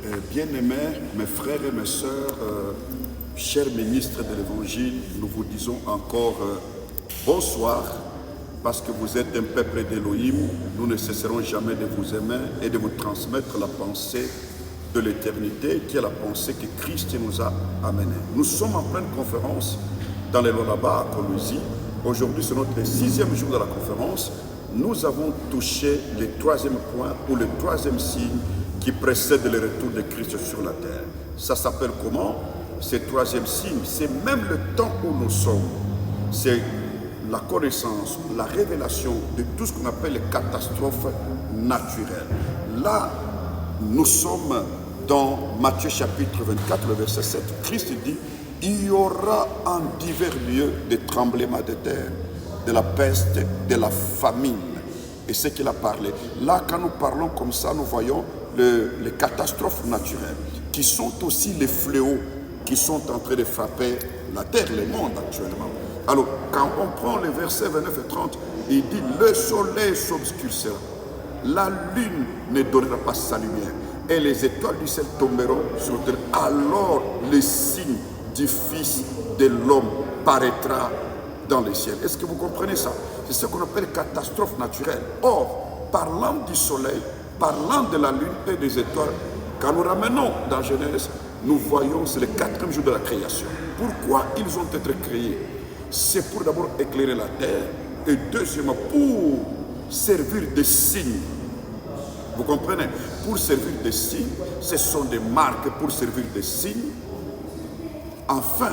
Bien-aimés, mes frères et mes sœurs, chers ministres de l'Évangile, nous vous disons encore bonsoir, parce que vous êtes un peuple d'Élohim. Nous ne cesserons jamais de vous aimer et de vous transmettre la pensée de l'éternité, qui est la pensée que Christ nous a amenée. Nous sommes en pleine conférence dans les Lualaba à Kolwezi. Aujourd'hui, c'est notre 6e jour de la conférence. Nous avons touché le 3e point ou le 3e signe qui précède le retour de Christ sur la terre. Ça s'appelle comment? Ce 3e signe, c'est même le temps où nous sommes. C'est la connaissance, la révélation de tout ce qu'on appelle les catastrophes naturelles. Là, nous sommes dans Matthieu chapitre 24, le verset 7. Christ dit, il y aura en divers lieux des tremblements de terre, de la peste, de la famine. Et c'est qu'il a parlé. Là, quand nous parlons comme ça, nous voyons les catastrophes naturelles, qui sont aussi les fléaux qui sont en train de frapper la terre, le monde actuellement. Alors, quand on prend les versets 29 et 30, il dit, le soleil s'obscurcira, la lune ne donnera pas sa lumière, et les étoiles du ciel tomberont sur terre. Alors, le signe du Fils de l'homme paraîtra dans les ciels. Est-ce que vous comprenez ça? C'est ce qu'on appelle catastrophe naturelle. Or, parlant du soleil, parlant de la lune et des étoiles, quand nous ramenons dans Genèse, nous voyons, c'est le 4e jour de la création. Pourquoi ils ont été créés? C'est pour d'abord éclairer la terre, et deuxièmement, pour servir de signes. Vous comprenez? Pour servir de signes, ce sont des marques pour servir de signes, afin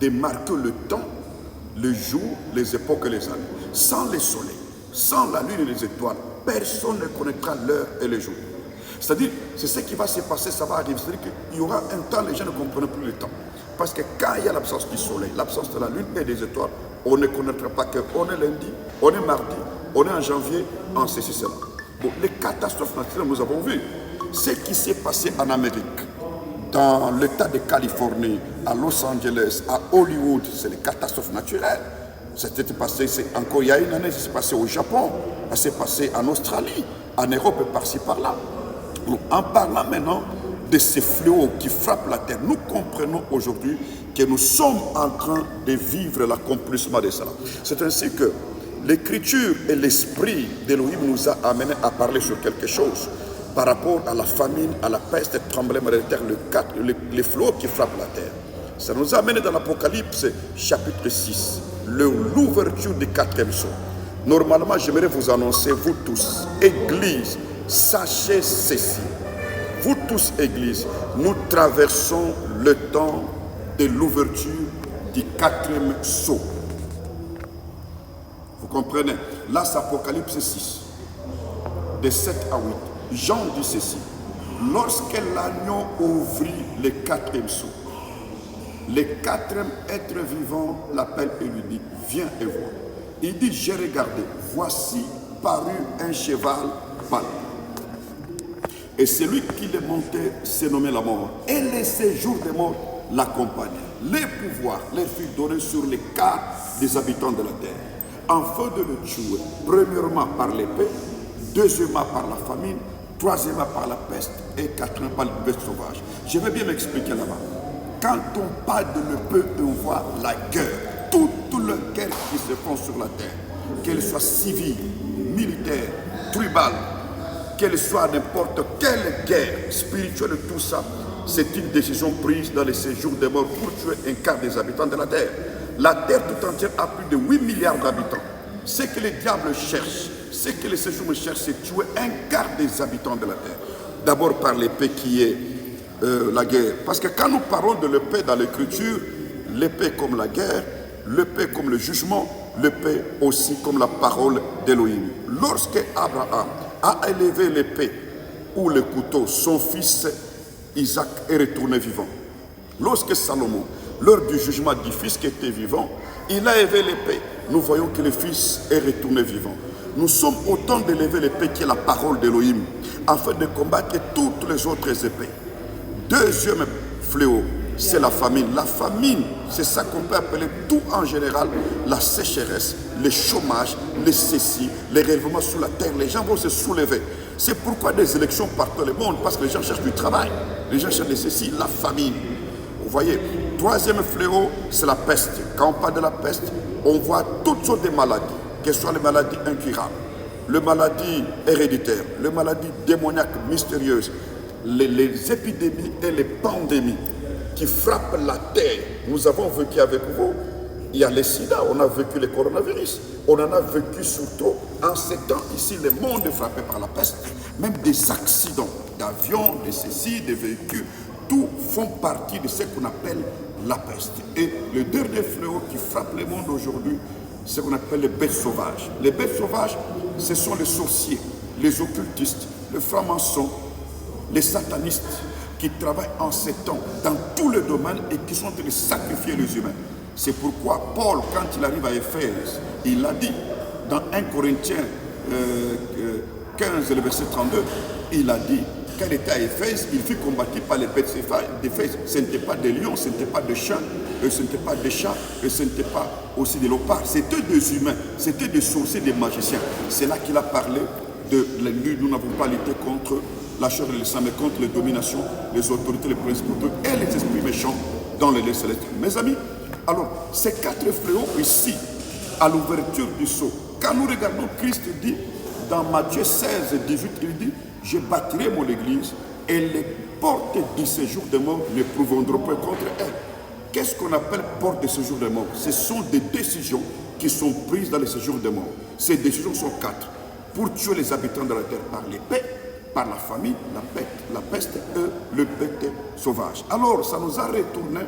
de marquer le temps, le jour, les époques et les années. Sans le soleil, sans la lune et les étoiles, personne ne connaîtra l'heure et le jour. C'est-à-dire, c'est ce qui va se passer, ça va arriver. C'est-à-dire qu'il y aura un temps, les gens ne comprennent plus le temps. Parce que quand il y a l'absence du soleil, l'absence de la lune et des étoiles, on ne connaîtra pas qu'on est lundi, on est mardi, on est en janvier, en ceci, cela. Bon, les catastrophes naturelles, nous avons vu. Ce qui s'est passé en Amérique, dans l'État de Californie, à Los Angeles, à Hollywood, c'est les catastrophes naturelles. Ça s'est passé encore il y a une année, ça s'est passé au Japon, ça s'est passé en Australie, en Europe et par-ci, par-là. En parlant maintenant de ces fléaux qui frappent la terre, nous comprenons aujourd'hui que nous sommes en train de vivre l'accomplissement de cela. C'est ainsi que l'Écriture et l'Esprit d'Élohim nous a amenés à parler sur quelque chose par rapport à la famine, à la peste, le tremblement de terre, les fléaux qui frappent la terre. Ça nous a amené dans l'Apocalypse chapitre 6, l'ouverture du 4e sceau. Normalement, j'aimerais vous annoncer, vous tous, Église, sachez ceci. Vous tous, Église, nous traversons le temps de l'ouverture du 4e sceau. Vous comprenez? Là, c'est Apocalypse 6, de 7 à 8. Jean dit ceci. Lorsque l'agneau ouvrit le 4e sceau, le 4e être vivant l'appelle et lui dit, viens et vois. Il dit, j'ai regardé, voici parut un cheval pâle. Et celui qui le montait se nommait la mort. Et les séjours des morts l'accompagnaient. Les pouvoirs leur furent donnés sur les cas des habitants de la terre, afin de le tuer, premièrement par l'épée, deuxièmement par la famine, troisièmement par la peste et quatrièmement par les bêtes sauvages. Je vais bien m'expliquer là-bas. Quand on parle de l'épée, on voit la guerre, toutes les guerres qui se font sur la terre, qu'elles soient civiles, militaires, tribales, qu'elle soit n'importe quelle guerre spirituelle, tout ça, c'est une décision prise dans les séjours des morts pour tuer un quart des habitants de la terre. La terre tout entière a plus de 8 milliards d'habitants. Ce que les diables cherchent, ce que les séjours cherchent, c'est tuer un quart des habitants de la terre. D'abord par l'épée qui est la guerre. Parce que quand nous parlons de l'épée dans l'écriture, l'épée comme la guerre, l'épée comme le jugement, l'épée aussi comme la parole d'Élohim. Lorsque Abraham a élevé l'épée ou le couteau, son fils Isaac est retourné vivant. Lorsque Salomon, lors du jugement du fils qui était vivant, il a élevé l'épée. Nous voyons que le fils est retourné vivant. Nous sommes au temps d'élever l'épée qui est la parole d'Élohim, afin de combattre toutes les autres épées. Deuxième fléau, c'est la famine. La famine, c'est ça qu'on peut appeler tout en général, la sécheresse, le chômage, les cécis, les relèvements sur la terre. Les gens vont se soulever. C'est pourquoi des élections partout dans le monde, parce que les gens cherchent du travail, les gens cherchent de ceci, la famine. Vous voyez, troisième fléau, c'est la peste. Quand on parle de la peste, on voit toutes sortes de maladies, que ce soit les maladies incurables, les maladies héréditaires, les maladies démoniaques mystérieuses, les épidémies et les pandémies qui frappent la terre. Nous avons vécu avec vous. Il y a les sida, on a vécu le coronavirus. On en a vécu surtout en ces temps ici, le monde est frappé par la peste. Même des accidents d'avions, de ceci, des véhicules, tout font partie de ce qu'on appelle la peste. Et le dernier fléau qui frappe le monde aujourd'hui, c'est ce qu'on appelle les bêtes sauvages. Les bêtes sauvages, ce sont les sorciers, les occultistes, les francs-maçons, les satanistes qui travaillent en ces temps dans tous les domaines et qui sont en train de sacrifier les humains. C'est pourquoi Paul, quand il arrive à Éphèse, il l'a dit dans 1 Corinthiens 15, le verset 32, il a dit, quand il était à Éphèse, il fut combattu par les bêtes d'Éphèse. Ce n'était pas des lions, ce n'était pas des chiens, ce n'était pas des chats, ce n'était pas aussi des léopards. C'était des humains, c'était des sorciers, des magiciens. C'est là qu'il a parlé de nous n'avons pas lutté contre la chair et le sang, mais contre les dominations, les autorités, les principautés et les esprits méchants dans les lieux célestes. Mes amis, alors, ces quatre fléaux ici, à l'ouverture du sceau, quand nous regardons, Christ dit, dans Matthieu 16, 18, il dit, je bâtirai mon église et les portes du séjour des morts ne prévaudront pas contre elle. Qu'est-ce qu'on appelle porte de séjour des morts? Ce sont des décisions qui sont prises dans le séjour des morts. Ces décisions sont quatre. Pour tuer les habitants de la terre par l'épée, par la famine, la peste et le bête sauvage. Alors, ça nous a retourné.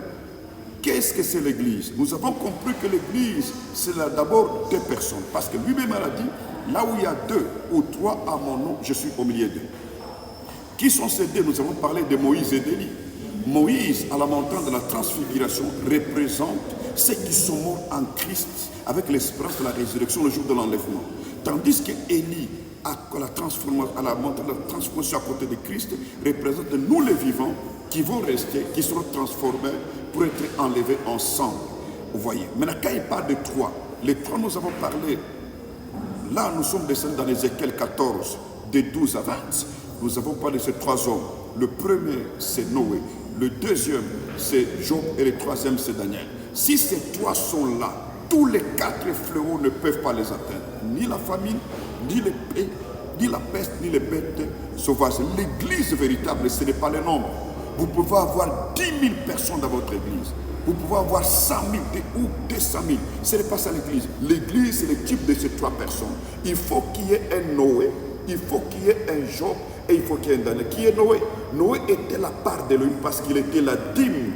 Qu'est-ce que c'est l'Église? Nous avons compris que l'Église, c'est d'abord deux personnes. Parce que lui-même a dit, là où il y a deux ou trois à mon nom, je suis au milieu d'eux. Qui sont ces deux? Nous avons parlé de Moïse et d'Élie. Moïse, à la montagne de la transfiguration, représente ceux qui sont morts en Christ avec l'espérance de la résurrection le jour de l'enlèvement. Tandis que Élie, à la montagne de la transformation à côté de Christ, représente nous les vivants qui vont rester, qui seront transformés pour être enlevés ensemble. Vous voyez. Maintenant, quand il parle de trois, les trois nous avons parlé, là nous sommes descendus dans Ézéchiel 14, de 12 à 20, nous avons parlé de ces trois hommes. Le premier, c'est Noé. Le deuxième, c'est Job. Et le troisième, c'est Daniel. Si ces trois sont là, tous les quatre fléaux ne peuvent pas les atteindre. Ni la famine, ni l'épée, ni la peste, ni les bêtes sauvages. L'église véritable, ce n'est pas le nombre. Vous pouvez avoir 10 000 personnes dans votre église. Vous pouvez avoir 100 000 ou 200 000. Ce n'est pas ça l'église. L'église, c'est le type de ces trois personnes. Il faut qu'il y ait un Noé, il faut qu'il y ait un Job et il faut qu'il y ait un Daniel. Qui est Noé? Noé était la part d'Élohim parce qu'il était la dîme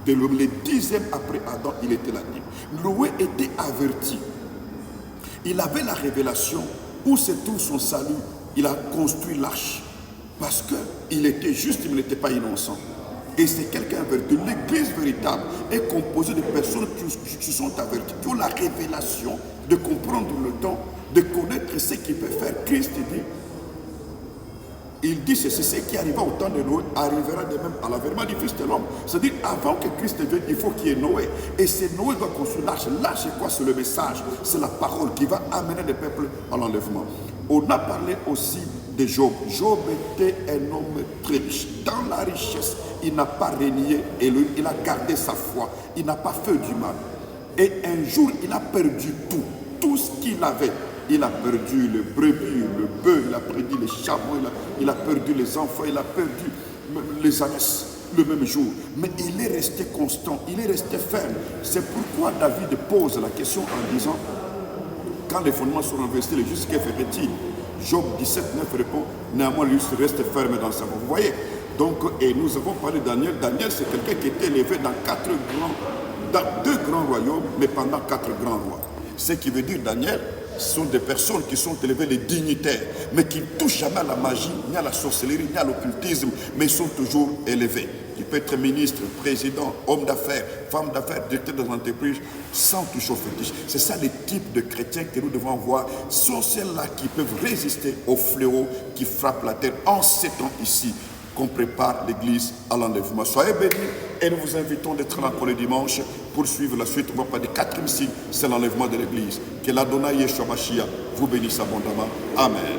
d'Élohim. Le dixième après Adam, il était la dîme. Noé était averti. Il avait la révélation où se trouve son salut. Il a construit l'arche. Parce qu'il était juste, il n'était pas innocent. Et c'est quelqu'un averti. L'église véritable est composée de personnes qui sont averties, qui ont la révélation de comprendre le temps, de connaître ce qu'il peut faire. Christ dit ceci, ce qui arriva au temps de Noé arrivera de même à l'avènement du Fils de l'homme. C'est-à-dire, avant que Christ vienne, il faut qu'il y ait Noé. Et c'est Noé qui doit construire l'arche. L'arche, c'est quoi? C'est le message, c'est la parole qui va amener les peuples à l'enlèvement. On a parlé aussi de Job. Job était un homme très riche. Dans la richesse, il n'a pas renié Elohim, il a gardé sa foi, il n'a pas fait du mal. Et un jour, il a perdu tout ce qu'il avait. Il a perdu le brebis, le bœuf, il a perdu les chameaux, il a perdu les enfants, il a perdu les ânesse le même jour. Mais il est resté constant, il est resté ferme. C'est pourquoi David pose la question en disant, quand les fondements sont renversés, le juste, que ferait-il? Job 17, 9 répond, néanmoins lui reste ferme dans sa voie. Vous voyez? Donc, et nous avons parlé de Daniel. Daniel, c'est quelqu'un qui était élevé dans deux grands royaumes, mais pendant 4 grands rois. Ce qui veut dire, Daniel, ce sont des personnes qui sont élevées, les dignitaires, mais qui ne touchent jamais à la magie, ni à la sorcellerie, ni à l'occultisme, mais ils sont toujours élevés. Il peut être ministre, président, homme d'affaires, femme d'affaires, directeur des entreprises, sans toucher aux fétiches. C'est ça le type de chrétiens que nous devons voir. Ce sont ceux-là qui peuvent résister aux fléaux qui frappent la terre en ces temps ici, qu'on prépare l'église à l'enlèvement. Soyez bénis et nous vous invitons d'être là pour le dimanche pour suivre la suite. On va parler du 4e signe, c'est l'enlèvement de l'église. Que l'Adonai Yeshua Mashiach vous bénisse abondamment. Amen.